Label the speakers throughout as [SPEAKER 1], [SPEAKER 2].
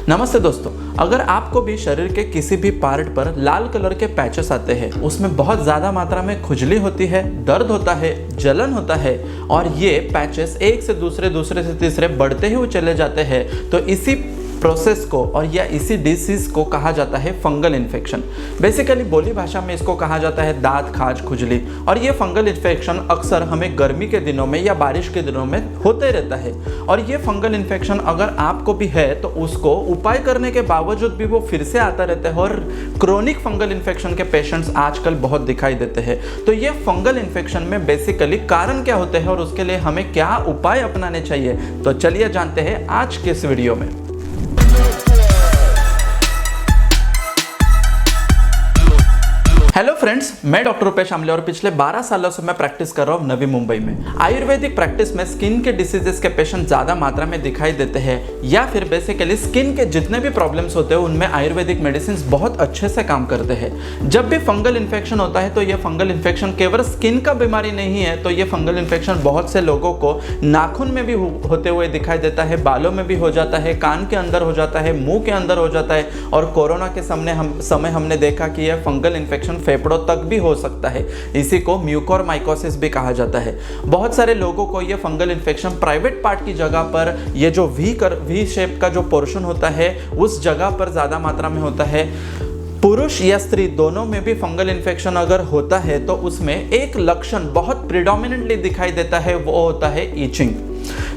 [SPEAKER 1] नमस्ते दोस्तों, अगर आपको भी शरीर के किसी भी पार्ट पर लाल कलर के पैचेस आते हैं, उसमें बहुत ज़्यादा मात्रा में खुजली होती है, दर्द होता है, जलन होता है और ये पैचेस एक से दूसरे से तीसरे बढ़ते हुए चले जाते हैं, तो इसी प्रोसेस को और या इसी डिसीज़ को कहा जाता है फंगल इन्फेक्शन। बेसिकली बोली भाषा में इसको कहा जाता है दांत खाज खुजली। और ये फंगल इन्फेक्शन अक्सर हमें गर्मी के दिनों में या बारिश के दिनों में होते रहता है। और ये फंगल इन्फेक्शन अगर आपको भी है तो उसको उपाय करने के बावजूद भी वो फिर से आता रहता है और क्रोनिक फंगल इन्फेक्शन के पेशेंट्स आजकल बहुत दिखाई देते हैं। तो ये फंगल इन्फेक्शन में बेसिकली कारण क्या होते हैं और उसके लिए हमें क्या उपाय अपनाने चाहिए, तो चलिए जानते हैं आज के इस वीडियो में। हेलो फ्रेंड्स, मैं डॉक्टर रुपेश आमले और पिछले 12 सालों से मैं प्रैक्टिस कर रहा हूँ नवी मुंबई में। आयुर्वेदिक प्रैक्टिस में स्किन के डिसीजेस के पेशेंट ज़्यादा मात्रा में दिखाई देते हैं या फिर बेसिकली स्किन के जितने भी प्रॉब्लम्स होते हैं उनमें आयुर्वेदिक मेडिसिन बहुत अच्छे से काम करते हैं। जब भी फंगल इन्फेक्शन होता है तो ये फंगल इन्फेक्शन केवल स्किन का बीमारी नहीं है, तो ये फंगल इन्फेक्शन बहुत से लोगों को नाखून में भी होते हुए दिखाई देता है, बालों में भी हो जाता है, कान के अंदर हो जाता है, मुंह के अंदर हो जाता है और कोरोना के समय हमने देखा कि यह फंगल इन्फेक्शन फेफड़ों तक भी हो सकता है। इसी को म्यूकोरमाइकोसिस भी कहा जाता है। बहुत सारे लोगों को यह फंगल इन्फेक्शन प्राइवेट पार्ट की जगह पर, ये जो वी शेप का जो पोर्शन होता है उस जगह पर ज़्यादा मात्रा में होता है। पुरुष या स्त्री दोनों में भी फंगल इन्फेक्शन अगर होता है तो उसमें एक लक्षण बहुत प्रिडोमिनेंटली दिखाई देता है, वो होता है ईचिंग।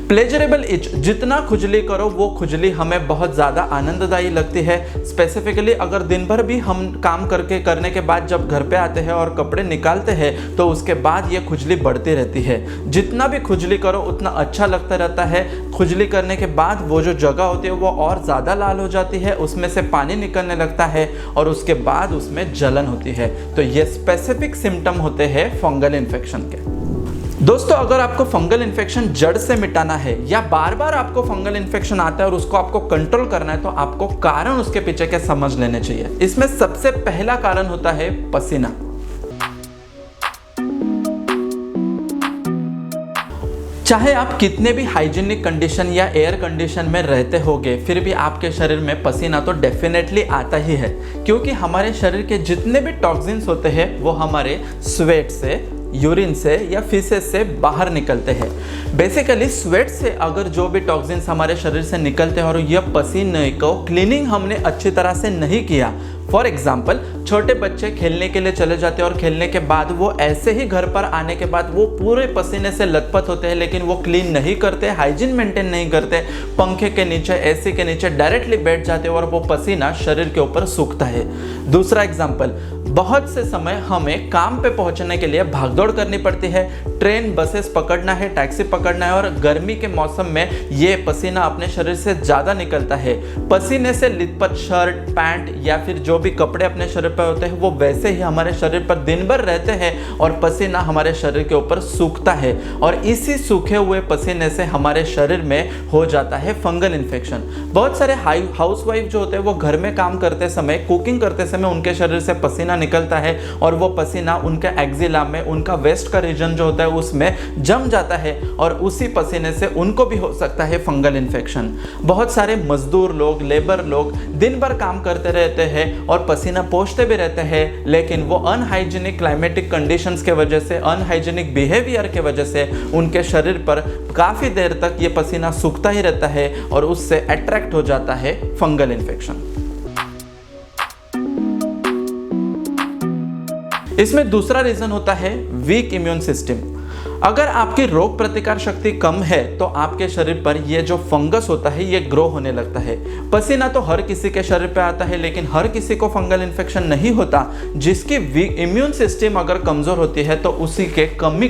[SPEAKER 1] प्लेजरेबल इच, जितना खुजली करो वो खुजली हमें बहुत ज़्यादा आनंददायी लगती है। स्पेसिफिकली अगर दिन भर भी हम काम करने के बाद जब घर पे आते हैं और कपड़े निकालते हैं तो उसके बाद ये खुजली बढ़ती रहती है। जितना भी खुजली करो उतना अच्छा लगता रहता है। खुजली करने के बाद वो जो जगह होती है वो और ज़्यादा लाल हो जाती है, उसमें से पानी निकलने लगता है और उसके बाद उसमें जलन होती है। तो ये स्पेसिफिक सिम्टम होते हैं फंगल इन्फेक्शन के। दोस्तों, अगर आपको फंगल इन्फेक्शन जड़ से मिटाना है या बार बार आपको फंगल इन्फेक्शन आता है और उसको आपको कंट्रोल करना है तो आपको कारण उसके पीछे के समझ लेने चाहिए। इसमें सबसे पहला कारण होता है पसीना। चाहे आप कितने भी हाइजीनिक कंडीशन या एयर कंडीशन में रहते होगे, फिर भी आपके शरीर में पसीना तो डेफिनेटली आता ही है, क्योंकि हमारे शरीर के जितने भी टॉक्सिन्स होते हैं वो हमारे स्वेट से, यूरिन से या फीसेस से बाहर निकलते हैं। बेसिकली स्वेट से अगर जो भी टॉक्सिन्स हमारे शरीर से निकलते हैं और यह पसीने को क्लीनिंग हमने अच्छी तरह से नहीं किया, फॉर एग्जाम्पल छोटे बच्चे खेलने के लिए चले जाते हैं और खेलने के बाद वो ऐसे ही घर पर आने के बाद वो पूरे पसीने से लथपथ होते हैं, लेकिन वो क्लीन नहीं करते, हाइजीन मेंटेन नहीं करते, पंखे के नीचे, एसी के नीचे डायरेक्टली बैठ जाते हैं और वो पसीना शरीर के ऊपर सूखता है। दूसरा एग्जाम्पल, बहुत से समय हमें काम पे पहुंचने के लिए भागदौड़ करनी पड़ती है, ट्रेन बसेस पकड़ना है, टैक्सी पकड़ना है और गर्मी के मौसम में ये पसीना अपने शरीर से ज़्यादा निकलता है। पसीने से लिथपथ शर्ट, पैंट या फिर जो भी कपड़े अपने शरीर पर होते हैं वो वैसे ही हमारे शरीर पर दिन भर रहते हैं और पसीना हमारे शरीर के ऊपर सूखता है और इसी सूखे हुए पसीने से हमारे शरीर में हो जाता है फंगल इन्फेक्शन। बहुत सारे हाउसवाइफ जो होते हैं वो घर में काम करते समय, कुकिंग करते समय उनके शरीर से पसीना निकलता है और वो पसीना उनके एक्जिला में, उनका वेस्ट का रीजन जो होता है उसमें जम जाता है और उसी पसीने से उनको भी हो सकता है फंगल इन्फेक्शन। बहुत सारे मजदूर लोग, लेबर लोग दिन भर काम करते रहते हैं और पसीना पोंछते भी रहते हैं, लेकिन वो अनहाइजीनिक क्लाइमेटिक कंडीशंस के वजह से, अनहाइजीनिक बिहेवियर के वजह से उनके शरीर पर काफ़ी देर तक ये पसीना सूखता ही रहता है और उससे अट्रैक्ट हो जाता है फंगल इन्फेक्शन। इसमें दूसरा रीजन होता है वीक इम्यून सिस्टम। अगर आपकी रोग प्रतिकार शक्ति कम है तो आपके शरीर पर ये जो फंगस होता है ये ग्रो होने लगता है। पसीना तो हर किसी के शरीर पे आता है, लेकिन हर किसी को फंगल इन्फेक्शन नहीं होता। जिसकी इम्यून सिस्टम अगर कमज़ोर होती है तो उसी के कम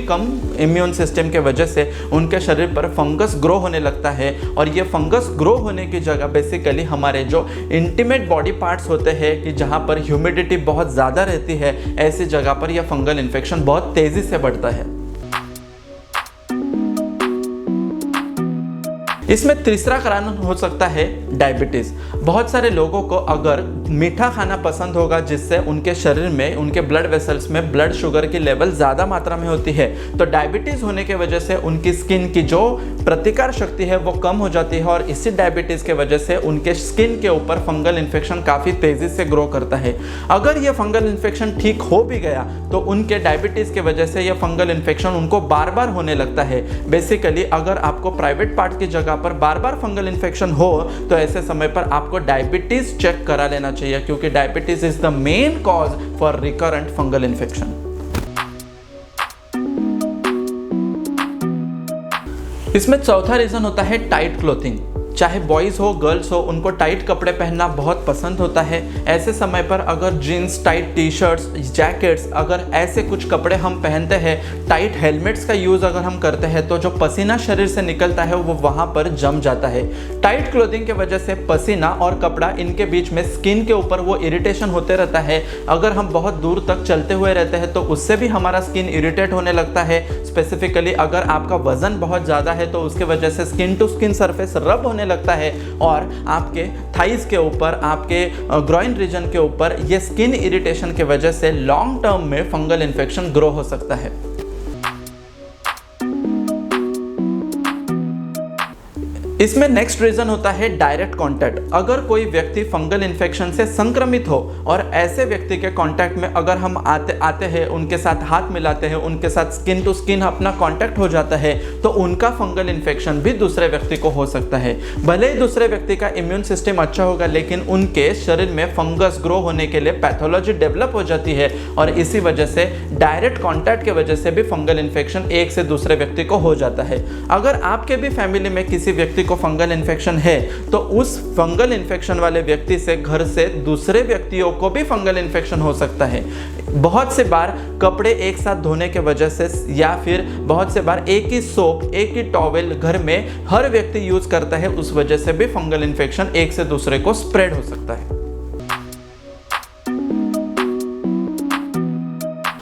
[SPEAKER 1] इम्यून सिस्टम के वजह से उनके शरीर पर फंगस ग्रो होने लगता है और ये फंगस ग्रो होने की जगह बेसिकली हमारे जो इंटीमेट बॉडी पार्ट्स होते हैं कि जहाँ पर ह्यूमिडिटी बहुत ज़्यादा रहती है, ऐसी जगह पर यह फंगल इन्फेक्शन बहुत तेज़ी से बढ़ता है। इसमें तीसरा कारण हो सकता है डायबिटीज़। बहुत सारे लोगों को अगर मीठा खाना पसंद होगा जिससे उनके शरीर में, उनके ब्लड वेसल्स में ब्लड शुगर की लेवल ज़्यादा मात्रा में होती है, तो डायबिटीज़ होने की वजह से उनकी स्किन की जो प्रतिकार शक्ति है वो कम हो जाती है और इसी डायबिटीज़ के वजह से उनके स्किन के ऊपर फंगल इन्फेक्शन काफ़ी तेज़ी से ग्रो करता है। अगर ये फंगल इन्फेक्शन ठीक हो भी गया तो उनके डायबिटीज़ के वजह से ये फंगल इन्फेक्शन उनको बार बार होने लगता है। बेसिकली अगर आपको प्राइवेट पार्ट की जगह पर बार बार फंगल इन्फेक्शन हो तो ऐसे समय पर आपको डायबिटीज़ चेक करा लेना चाहिए, क्योंकि diabetes is the main cause for recurrent fungal infection. इसमें चौथा रीजन होता है टाइट क्लोथिंग। चाहे बॉयज़ हो गर्ल्स हो, उनको टाइट कपड़े पहनना बहुत पसंद होता है। ऐसे समय पर अगर jeans, tight T shirts, jackets, अगर ऐसे कुछ कपड़े हम पहनते हैं, टाइट हेलमेट्स का यूज़ अगर हम करते हैं तो जो पसीना शरीर से निकलता है वो वहाँ पर जम जाता है। टाइट क्लोथिंग के वजह से पसीना और कपड़ा, इनके बीच में स्किन के ऊपर वो इरिटेशन होते रहता है। अगर हम बहुत दूर तक चलते हुए रहते हैं तो उससे भी हमारा स्किन इरिटेट होने लगता है। स्पेसिफिकली अगर आपका वजन बहुत ज़्यादा है तो उसके वजह से स्किन टू स्किन सरफेस रब होने लगता है और आपके थाइस के ऊपर, आपके ग्रॉइन रीजन के ऊपर ये स्किन इरिटेशन के वजह से लॉन्ग टर्म में फंगल इन्फेक्शन ग्रो हो सकता है। इसमें नेक्स्ट रीजन होता है डायरेक्ट कांटेक्ट। अगर कोई व्यक्ति फंगल इन्फेक्शन से संक्रमित हो और ऐसे व्यक्ति के कांटेक्ट में अगर हम आते हैं, उनके साथ हाथ मिलाते हैं, उनके साथ स्किन टू स्किन अपना कांटेक्ट हो जाता है तो उनका फंगल इन्फेक्शन भी दूसरे व्यक्ति को हो सकता है। भले ही दूसरे व्यक्ति का इम्यून सिस्टम अच्छा होगा लेकिन उनके शरीर में फंगस ग्रो होने के लिए पैथोलॉजी डेवलप हो जाती है और इसी वजह से डायरेक्ट कॉन्टैक्ट की वजह से भी फंगल इन्फेक्शन एक से दूसरे व्यक्ति को हो जाता है। अगर आपके भी फैमिली में किसी व्यक्ति को फंगल इन्फेक्शन है तो उस फंगल इन्फेक्शन वाले व्यक्ति से घर से दूसरे व्यक्तियों को भी फंगल इन्फेक्शन हो सकता है। बहुत से बार कपड़े एक साथ धोने के वजह से या फिर बहुत से बार एक ही सोप, एक ही टॉवेल घर में हर व्यक्ति यूज करता है, उस वजह से भी फंगल इन्फेक्शन एक से दूसरे को स्प्रेड हो सकता है।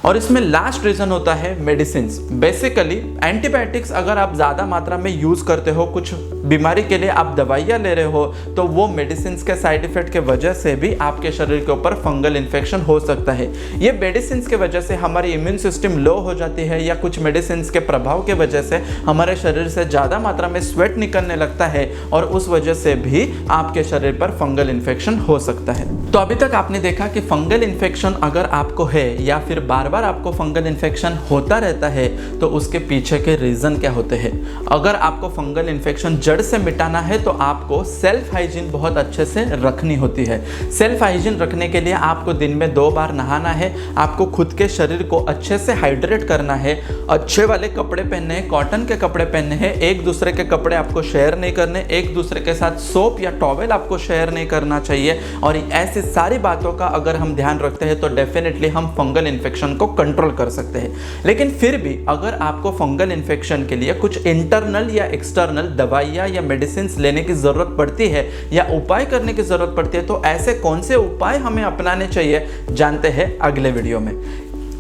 [SPEAKER 1] और इसमें लास्ट रीजन होता है मेडिसिन। बेसिकली एंटीबायोटिक्स अगर आप ज़्यादा मात्रा में यूज़ करते हो, कुछ बीमारी के लिए आप दवाइयाँ ले रहे हो, तो वो मेडिसिन के साइड इफेक्ट के वजह से भी आपके शरीर के ऊपर फंगल इन्फेक्शन हो सकता है। ये मेडिसिन के वजह से हमारी इम्यून सिस्टम लो हो जाती है या कुछ मेडिसिन के प्रभाव के वजह से हमारे शरीर से ज़्यादा मात्रा में स्वेट निकलने लगता है और उस वजह से भी आपके शरीर पर फंगल इन्फेक्शन हो सकता है। तो अभी तक आपने देखा कि फंगल इन्फेक्शन अगर आपको है या फिर बार बार आपको फंगल इन्फेक्शन होता रहता है तो उसके पीछे के रीजन क्या होते हैं। अगर आपको फंगल इन्फेक्शन जड़ से मिटाना है तो आपको सेल्फ हाइजीन बहुत अच्छे से रखनी होती है। सेल्फ हाइजीन रखने के लिए आपको दिन में 2 बार नहाना है, आपको खुद के शरीर को अच्छे से हाइड्रेट करना है, अच्छे वाले कपड़े पहनने हैं, कॉटन के कपड़े पहनने हैं, एक दूसरे के कपड़े आपको शेयर नहीं करने, एक दूसरे के साथ सोप या टॉवेल आपको शेयर नहीं करना चाहिए। और ऐसी सारी बातों का अगर हम ध्यान रखते हैं तो डेफिनेटली हम फंगल इन्फेक्शन को कंट्रोल कर सकते हैं। लेकिन फिर भी अगर आपको फंगल इन्फेक्शन के लिए कुछ इंटरनल या एक्सटर्नल दवाइयाँ या मेडिसिन लेने की ज़रूरत पड़ती है या उपाय करने की ज़रूरत पड़ती है तो ऐसे कौन से उपाय हमें अपनाने चाहिए जानते हैं अगले वीडियो में।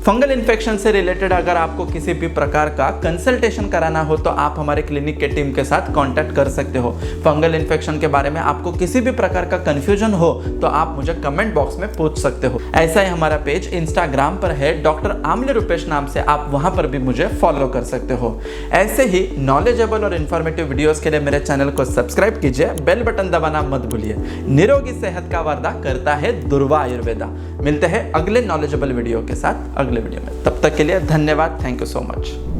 [SPEAKER 1] फंगल इन्फेक्शन से रिलेटेड अगर आपको किसी भी प्रकार का कंसल्टेशन कराना हो तो आप हमारे क्लिनिक के टीम के साथ कांटेक्ट कर सकते हो। फंगल इन्फेक्शन के बारे में आपको किसी भी प्रकार का कंफ्यूजन हो तो आप मुझे कमेंट बॉक्स में पूछ सकते हो। ऐसा ही हमारा पेज इंस्टाग्राम पर है, डॉक्टर आमले रूपेश नाम से, आप वहां पर भी मुझे फॉलो कर सकते हो। ऐसे ही नॉलेजेबल और इन्फॉर्मेटिव वीडियोस के लिए मेरे चैनल को सब्सक्राइब कीजिए, बेल बटन दबाना मत भूलिए। निरोगी सेहत का वादा करता है दुर्वा आयुर्वेदा। मिलते हैं अगले नॉलेजेबल वीडियो के साथ अगले वीडियो में। तब तक के लिए धन्यवाद। Thank you so much.